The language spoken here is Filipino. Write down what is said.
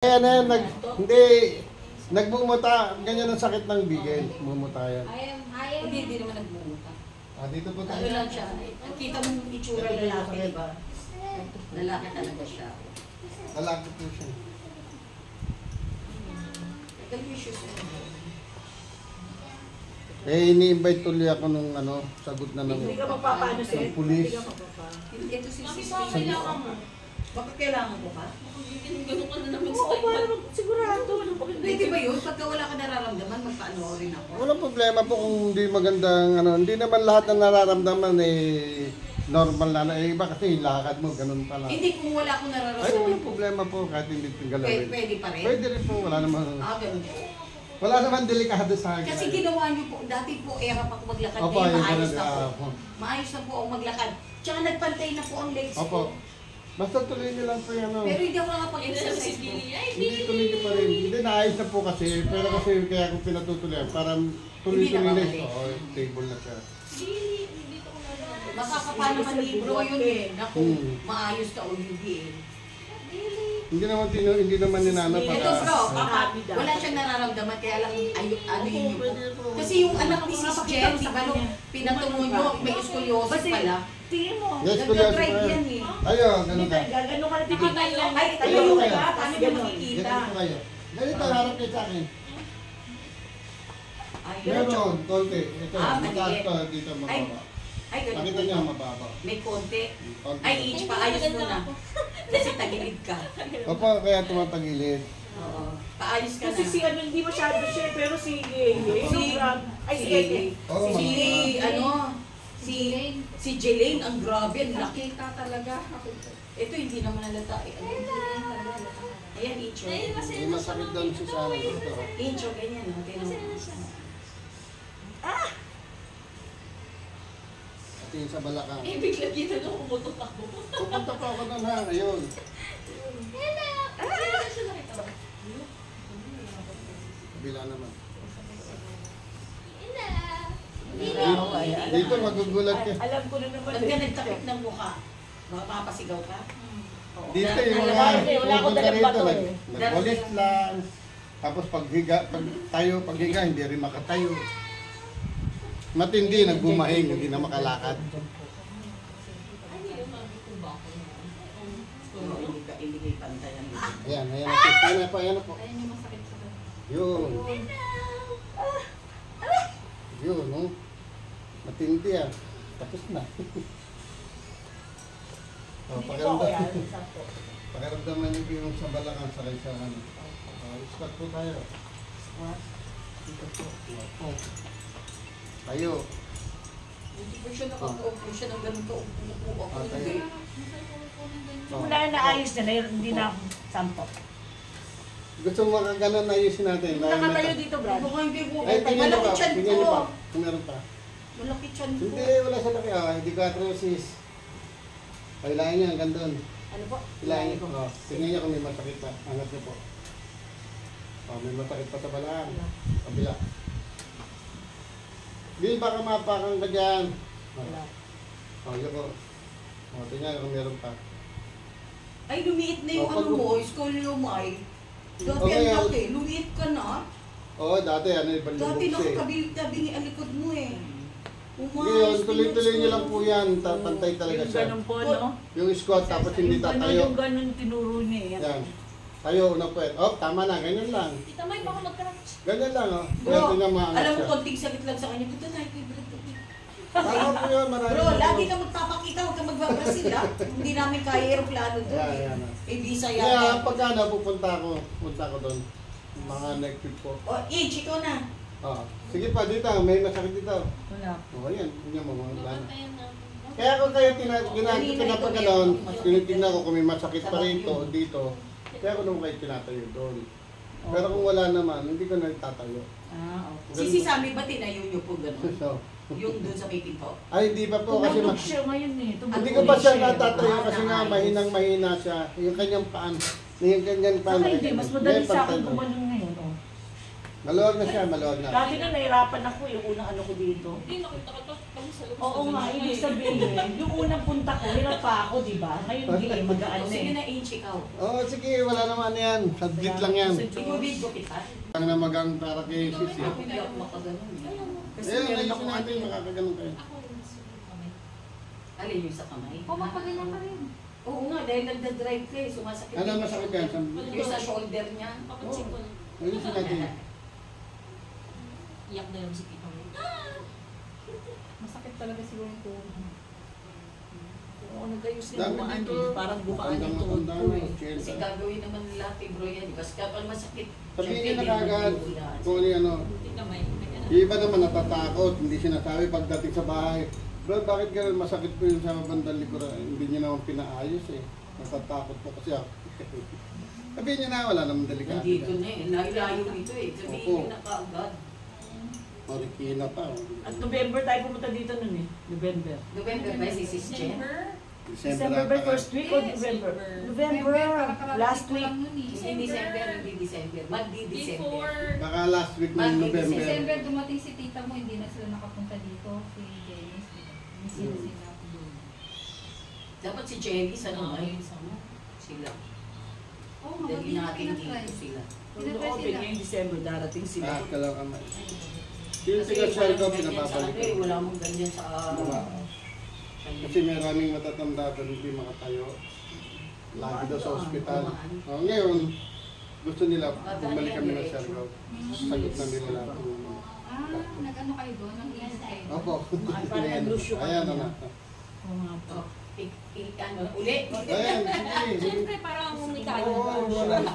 Ayan, hindi, nagmumuta, ganyan ang sakit ng bigel, mumuta yan. Hindi naman nagmumuta. Dito po tayo. Ano lang siya, kita mo yung itsura ng lalaki, di ba? Lalaki talaga siya. Lalaki po siya. Delicious. Ini-invite tuloy ako nung sagot na ng Hindi ka magpapaano siya? pulis. Hindi ka magpapaano. Ito si kailangan mo. Bakit kailangan mo pa? Ganun ka na naman sa Oo, parang sigurado. Pwede ba yun? Pagka wala ka nararamdaman, magpaano rin ako. Walang problema po kung hindi magandang hindi naman lahat ng nararamdaman normal na iba kasi lakad mo ganun pala. Hindi, kung wala akong Ay, nararamdaman. walang problema po kahit hindi galawin. Pwede pa rin? Pwede rin po, wala naman. Ganun po. Wala naman delikado sa akin. Kasi ginawa niyo po, dati po era pa ako maglakad, Opo, ngayon ayun maayos talaga, na po. opo. Maayos na po ako maglakad. Tsaka nagpantay na po ang legs Opo. ko. Basta tuloy niyo lang po yan. Pero hindi ako nakapag-exercise po. Hindi tuloy niyo pa rin. Hindi naayos na po kasi. Pero kasi kaya ako pinatutuloy. Parang tuloy-tuloy na siya. Oo, stable na siya. Makakapa naman libro yun eh. Naku, maayos ka o hindi eh. Hindi naman ninanap. Ito bro, wala siyang nararamdaman kaya lang ano yun po. Kasi yung anak ni Sis Jen, di ba nung pinatungo nyo, may scoliosis pala. Tingin mo. Yes, Nag-drive yan eh. Ayun, ganun ka. Gano'n ka na titignan lang. Ay, tayo yung ba? Paano niya makikita? Ganun po kayo. Ganito, harap kayo sa akin. Meron, konti. Ito, mataas to, dito mababa. Ay, Nakita niyo, mababa. may konti. Konti. Ay, each paayos mo na. Kasi tagilid ka. Opo, kaya tumatagilid. Oo. Paayos ka Kasi na. si hindi masyado siya, pero si Gay. Ay, si Gay. Oo, Si Jelaine, ang grabe, ang laki ka talaga. Ito hindi naman halata. Ayan, intro. May masakit doon si Sarah dito. Intro, ganyan. At yung sa Balakang. Bigla kita nung pumutok ako. Pupunta pa ako doon ha, ayun. Kabila naman. Dito magugulat ka. Alam ko na naman. Pag ka nagtakip ng mukha, mapapasigaw ka? Dito yung mga wala akong dalang bato nagwalis lang. Tapos paghiga, paghiga, hindi rin makatayo. Matindi, nagbumahing, hindi na makalakad. Hindi kayo pantayan. Ayan, ayan po. Ayan yung masakit sa ka. Yun. Yun, no? Matindi ah. Tapos na. Pakiramdaman niyo yung sa Balakang sakay sa squat po tayo. Dito po. Tayo. Hindi po siya nakaka-upo siya ng ganun ka-upo ako. Tayo. Simula na naayos na, hindi na sampo. Gusto mo makaganon na ayusin natin. Nakatayo dito, Brad. Baka hindi po. Ay, tingnan niyo Malaki pa. tiyan Tingnan niyo pa. ko. Kung meron pa. Malaki tiyan ko. Hindi, wala sa laki. Hindi ko atrosis. Kailangan niya hanggang doon. Ano po? Kailangan niyo. Tingnan niyo kung may masakit pa. Angat niyo po. May masakit pa sa balaan. Kabila. Hindi, baka mapakang ka dyan. Yun ko. Tingnan kung meron pa. Ay, lumiit na yung ano mo, scoliomai. Dati Okay, ang laki, lumiit ka na. Oo, dati ibang Dati lubog siya. nakakabili-tabingi ang likod mo eh. Ngayon, tuloy-tuloy niyo lang po yan. Pantay talaga Yung siya. ganun po, no? Yung squat, tapos hindi tatayo. Yung ganun tinuro niya. Yan. Tayo, unang puwet. Oh, tama na. Ganyan lang. Tita May, baka mag-crunch. Ganyan lang, oh. Bro, Pwede niya maangat alam mo, siya. konting sakit lang sa kanya. Punta tayo kay Brad. Tama po yun, marami. Bro, lagi ka magpapakita, huwag ka magbabrasil ha. Hindi namin kaya aeroplano doon Yan, yan. eh. Eh, visa yan. Kaya pagka napupunta ko doon. Mga neck trip po. O, Itch, ikaw na. Sige pa, dito. May masakit dito. Wala. Yan. Tingnan mo, mga plano. Kaya na. Kaya kung kayo pinapagano'n, tinitignan ko kung may masakit pa rito o dito. Kaya ko naman kayo tinatayo doon. Pero kung wala naman, hindi ko nagtatayo. Okay. Sisi Sami ba tinayo niyo po gano'n? So, Yung doon sa may pinto? ay, hindi pa po kasi Tumulog siya ngayon eh. hindi ko pa siya natatayo kasi nga mahinang-mahina siya. Yung kanyang paan. Yung kanyang paan. Saka hindi, mas madali sa akin gumanon ngayon. Oh. Maluwag na siya, maluwag na. Dati na nahirapan ako yung unang ano ko dito. Hindi, nakita ka to. Kami sa loob. Oo nga, ibig sabihin, yung unang punta ko, hirap pa ako, di ba? Ngayon hindi, magaan na Sige eh. na, inch ikaw. Oo, sige, wala naman yan. Sadlit lang yan. Ipubidyo kita. Ang namagang para kay Sisi. Ako hindi ako makaganon. Kasi Ayun, meron ayusin ako natin, makakaganon kayo. Ako rin sa kamay. Alin yung sa kamay? O, mapaganyan ka rin. Oo nga, dahil nagda-drive ka eh, sumasakit. Ano masakit yan? Yung sa shoulder niya. Papansin ko lang. Ayusin natin. Iyak na yung si Tito. Masakit talaga siguro yung tuhod. Oo, nag-ayos din Dami bumaan dito. eh. Parang bumaan yung tuhod Tandang-tanda ko mo, eh. Kasi 80. gagawin naman nila ate bro yan. Kasi kapag masakit, Sabihin syempre, niya na hindi naman kagad iulan. kung ano ano. Hindi kamay. Yung iba naman natatakot, hindi sinasabi pagdating sa bahay. Bro, bakit ganun masakit po yung sa bandang likuran? Hindi niyo naman pinaayos eh. Natatakot po kasi ako. Sabihin niyo na, wala naman delikado. Nandito na eh. Layo-layo dito eh. Sabihin Opo. nyo na kaagad. Marikina pa. Oh. At November tayo pumunta dito nun eh. November. November ba si Sis Jen? December ba ata. first week o November? November, last week. Hindi December, hindi December. Magdi-December. Before, Baka last week ng Monday, November. December dumating si tita mo, hindi na sila nakapunta dito. Si Dennis, miss yun sila. Dapat si Jenny sa ano, naman. ayun sa mo. Sila. Oo, Dali natin dito sila. Kung open ngayong December, darating sila. Ah, kalaw kamay. Yung tiga shell ko, pinapabalik Ano eh, ko. wala mong ganyan sa... Wala. Kasi maraming matatanda doon hindi makatayo. Lagi daw sa ospital. Oh, ngayon, gusto nila bumalik kami ng Siargao. Sagot na nila lahat. Ah, nag-ano kayo doon? Ang inside. Opo. Parang nag-lose yung Ayan, ano ano. Oo nga po. Ano, uli? Ayan, sige. Siyempre, parang umikayo. Oo, wala.